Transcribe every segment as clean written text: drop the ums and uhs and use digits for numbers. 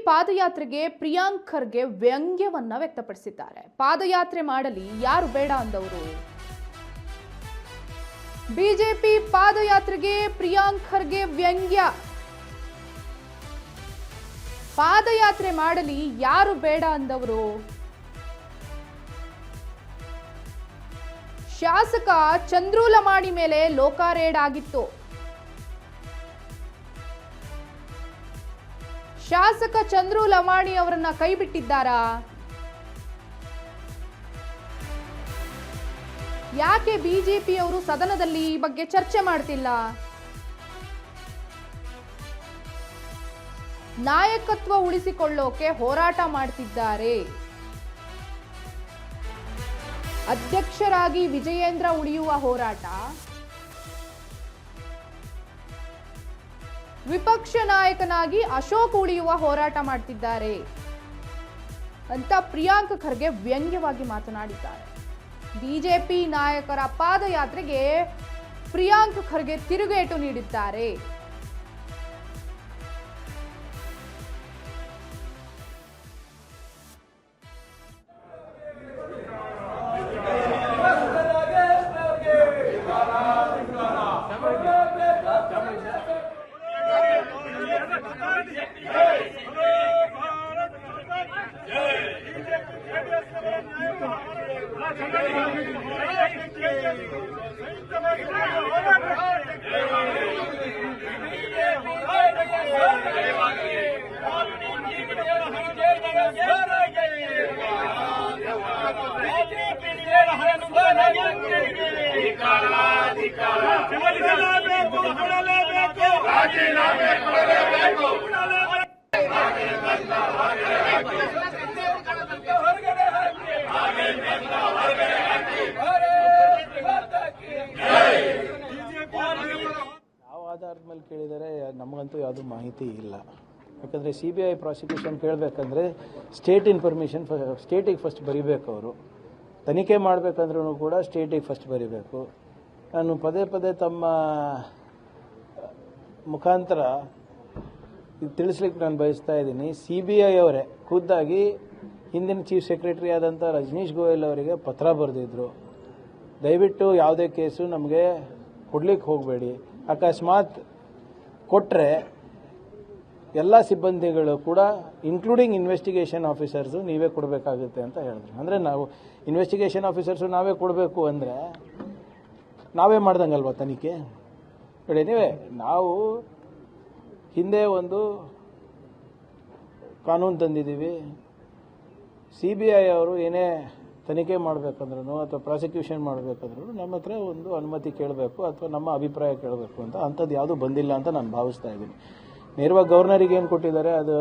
ಪಾದಯಾತ್ರೆಗೆ ಪ್ರಿಯಾಂಕ್ ಖರ್ಗೆ ವ್ಯಂಗ್ಯವನ್ನ ವ್ಯಕ್ತಪಡಿಸಿದ್ದಾರೆ. ಪಾದಯಾತ್ರೆ ಮಾಡಲಿ ಯಾರು ಬೇಡ ಅಂದವರು. ಬಿಜೆಪಿ ಪಾದಯಾತ್ರೆಗೆ ಪ್ರಿಯಾಂಕ್ ಖರ್ಗೆ ವ್ಯಂಗ್ಯ. ಪಾದಯಾತ್ರೆ ಮಾಡಲಿ ಯಾರು ಬೇಡ ಅಂದವರು. ಶಾಸಕ ಚಂದ್ರು ಲಮಾಣಿ ಮೇಲೆ ಲೋಕಾರೇಡ್ ಆಗಿತ್ತು. ಶಾಸಕ ಚಂದ್ರು ಲಮಾಣಿ ಅವರನ್ನ ಕೈಬಿಟ್ಟಿದ್ದಾರಾ? ಯಾಕೆ ಬಿಜೆಪಿಯವರು ಸದನದಲ್ಲಿ ಈ ಬಗ್ಗೆ ಚರ್ಚೆ ಮಾಡ್ತಿಲ್ಲ? ನಾಯಕತ್ವ ಉಳಿಸಿಕೊಳ್ಳೋಕೆ ಹೋರಾಟ ಮಾಡ್ತಿದ್ದಾರೆ. ಅಧ್ಯಕ್ಷರಾಗಿ ವಿಜಯೇಂದ್ರ ಉಳಿಯುವ ಹೋರಾಟ, ವಿಪಕ್ಷ ನಾಯಕನಾಗಿ ಅಶೋಕ್ ಉಳಿಯುವ ಹೋರಾಟ ಮಾಡ್ತಿದ್ದಾರೆ ಅಂತ ಪ್ರಿಯಾಂಕ್ ಖರ್ಗೆ ವ್ಯಂಗ್ಯವಾಗಿ ಮಾತನಾಡಿದ್ದಾರೆ. ಬಿಜೆಪಿ ನಾಯಕರ ಪಾದಯಾತ್ರೆಗೆ ಪ್ರಿಯಾಂಕ್ ಖರ್ಗೆ ತಿರುಗೇಟು ನೀಡಿದ್ದಾರೆ. ಆಧಾರದ ಮೇಲೆ ಕೇಳಿದರೆ ನಮಗಂತೂ ಯಾವುದೂ ಮಾಹಿತಿ ಇಲ್ಲ. ಯಾಕಂದರೆ CBI ಪ್ರಾಸಿಕ್ಯೂಷನ್ ಕೇಳಬೇಕಂದ್ರೆ ಸ್ಟೇಟಿಗೆ ಫಸ್ಟ್ ಬರೀಬೇಕು. ಅವರು ತನಿಖೆ ಮಾಡಬೇಕಂದ್ರೂ ಕೂಡ ಸ್ಟೇಟಿಗೆ ಫಸ್ಟ್ ಬರೀಬೇಕು. ನಾನು ಪದೇ ಪದೇ ತಮ್ಮ ಮುಖಾಂತರ ಇದು ತಿಳಿಸ್ಲಿಕ್ಕೆ ನಾನು ಬಯಸ್ತಾ ಇದ್ದೀನಿ. CBI ಅವರೇ ಖುದ್ದಾಗಿ ಹಿಂದಿನ ಚೀಫ್ ಸೆಕ್ರೆಟರಿ ಆದಂಥ ರಜನೀಶ್ ಗೋಯಲ್ ಅವರಿಗೆ ಪತ್ರ ಬರೆದಿದ್ರು, ದಯವಿಟ್ಟು ಯಾವುದೇ ಕೇಸು ನಮಗೆ ಕೊಡ್ಲಿಕ್ಕೆ ಹೋಗಬೇಡಿ, ಅಕಸ್ಮಾತ್ ಕೊಟ್ಟರೆ ಎಲ್ಲ ಸಿಬ್ಬಂದಿಗಳು ಕೂಡ ಇನ್ಕ್ಲೂಡಿಂಗ್ ಇನ್ವೆಸ್ಟಿಗೇಷನ್ ಆಫೀಸರ್ಸು ನೀವೇ ಕೊಡಬೇಕಾಗುತ್ತೆ ಅಂತ ಹೇಳಿದ್ರು. ಅಂದರೆ ನಾವು ಇನ್ವೆಸ್ಟಿಗೇಷನ್ ಆಫೀಸರ್ಸು ನಾವೇ ಕೊಡಬೇಕು ಅಂದರೆ ನಾವೇ ಮಾಡ್ದಂಗಲ್ವ ತನಿಖೆ? ನೋಡಿ, ನೀವೇ ನಾವು ಹಿಂದೆ ಒಂದು ಕಾನೂನು ತಂದಿದ್ದೀವಿ. CBI ಅವರು ಏನೇ ತನಿಖೆ ಮಾಡಬೇಕಂದ್ರೂ ಅಥವಾ ಪ್ರಾಸಿಕ್ಯೂಷನ್ ಮಾಡಬೇಕಂದ್ರೂ ನಮ್ಮ ಹತ್ರ ಒಂದು ಅನುಮತಿ ಕೇಳಬೇಕು ಅಥವಾ ನಮ್ಮ ಅಭಿಪ್ರಾಯ ಕೇಳಬೇಕು ಅಂತ. ಅಂಥದ್ದು ಯಾವುದೂ ಬಂದಿಲ್ಲ ಅಂತ ನಾನು ಭಾವಿಸ್ತಾ ಇದ್ದೀನಿ. ನೇರವಾಗಿ ಗವರ್ನರಿಗೆ ಏನು ಕೊಟ್ಟಿದ್ದಾರೆ ಅದು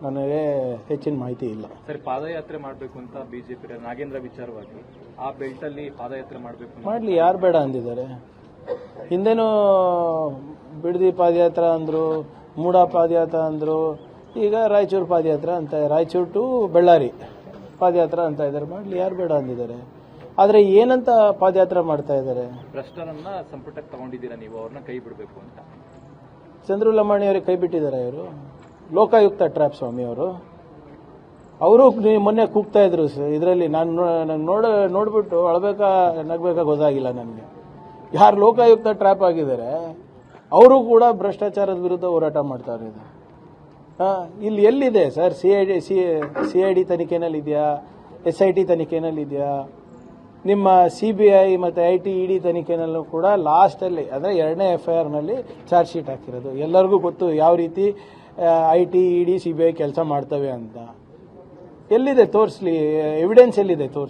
ನನಗೆ ಹೆಚ್ಚಿನ ಮಾಹಿತಿ ಇಲ್ಲ. ಸರ್, ಪಾದಯಾತ್ರೆ ಮಾಡಬೇಕು ಅಂತ ಬಿಜೆಪಿ ನಾಗೇಂದ್ರ ವಿಚಾರವಾಗಿ ಆ ಬೆಲ್ಟಲ್ಲಿ ಪಾದಯಾತ್ರೆ ಮಾಡಲಿ, ಯಾರು ಬೇಡ ಅಂದಿದ್ದಾರೆ? ಹಿಂದೆನೂ ಬಿಡದಿ ಪಾದಯಾತ್ರೆ ಅಂದರು, ಮೂಡಾ ಪಾದಯಾತ್ರೆ ಅಂದರು, ಈಗ ರಾಯಚೂರು ಪಾದಯಾತ್ರೆ ಅಂತ, ರಾಯಚೂರು ಟು ಬಳ್ಳಾರಿ ಪಾದಯಾತ್ರೆ ಅಂತ ಇದ್ದಾರೆ. ಮಾಡಲಿ, ಯಾರು ಬೇಡ ಅಂದಿದ್ದಾರೆ? ಆದರೆ ಏನಂತ ಪಾದಯಾತ್ರೆ ಮಾಡ್ತಾ ಇದ್ದಾರೆ? ಭ್ರಷ್ಟರನ್ನ ಸಂಪುಟಕ್ಕೆ ತಗೊಂಡಿದ್ದೀರಾ ನೀವು, ಅವ್ರನ್ನ ಕೈ ಬಿಡಬೇಕು ಅಂತ. ಚಂದ್ರು ಲಮಾಣಿ ಅವರಿಗೆ ಕೈ ಬಿಟ್ಟಿದ್ದಾರೆ ಇವರು. ಲೋಕಾಯುಕ್ತ ಟ್ರ್ಯಾಪ್ ಸ್ವಾಮಿ ಅವರು ಮೊನ್ನೆ ಕೂಗ್ತಾ ಇದ್ರು ಇದರಲ್ಲಿ. ನಾನು ನೋಡ್ಬಿಟ್ಟು ಅಳಬೇಕಾ ನಗಬೇಕಾ ಗೊತ್ತಾಗಿಲ್ಲ ನನಗೆ. ಯಾರು ಲೋಕಾಯುಕ್ತ ಟ್ರ್ಯಾಪ್ ಆಗಿದ್ದಾರೆ ಅವರು ಕೂಡ ಭ್ರಷ್ಟಾಚಾರದ ವಿರುದ್ಧ ಹೋರಾಟ ಮಾಡ್ತಾರೆ. ಇಲ್ಲಿ ಎಲ್ಲಿದೆ ಸರ್? CID ತನಿಖೆನಲ್ಲಿ ಇದೆಯಾ? SIT ತನಿಖೆನಲ್ಲಿ ಇದೆಯಾ? ನಿಮ್ಮ CBI ಮತ್ತು IT ED ತನಿಖೆನಲ್ಲೂ ಕೂಡ ಲಾಸ್ಟಲ್ಲಿ ಅಂದರೆ 2ನೇ FIRನಲ್ಲಿ ಚಾರ್ಜ್ ಶೀಟ್ ಹಾಕಿರೋದು. ಎಲ್ಲರಿಗೂ ಗೊತ್ತು ಯಾವ ರೀತಿ IT ED CBI ಕೆಲಸ ಮಾಡ್ತವೆ ಅಂತ. ಎಲ್ಲಿದೆ ತೋರಿಸ್ಲಿ, ಎವಿಡೆನ್ಸ್ ಎಲ್ಲಿದೆ ತೋರಿಸಿ.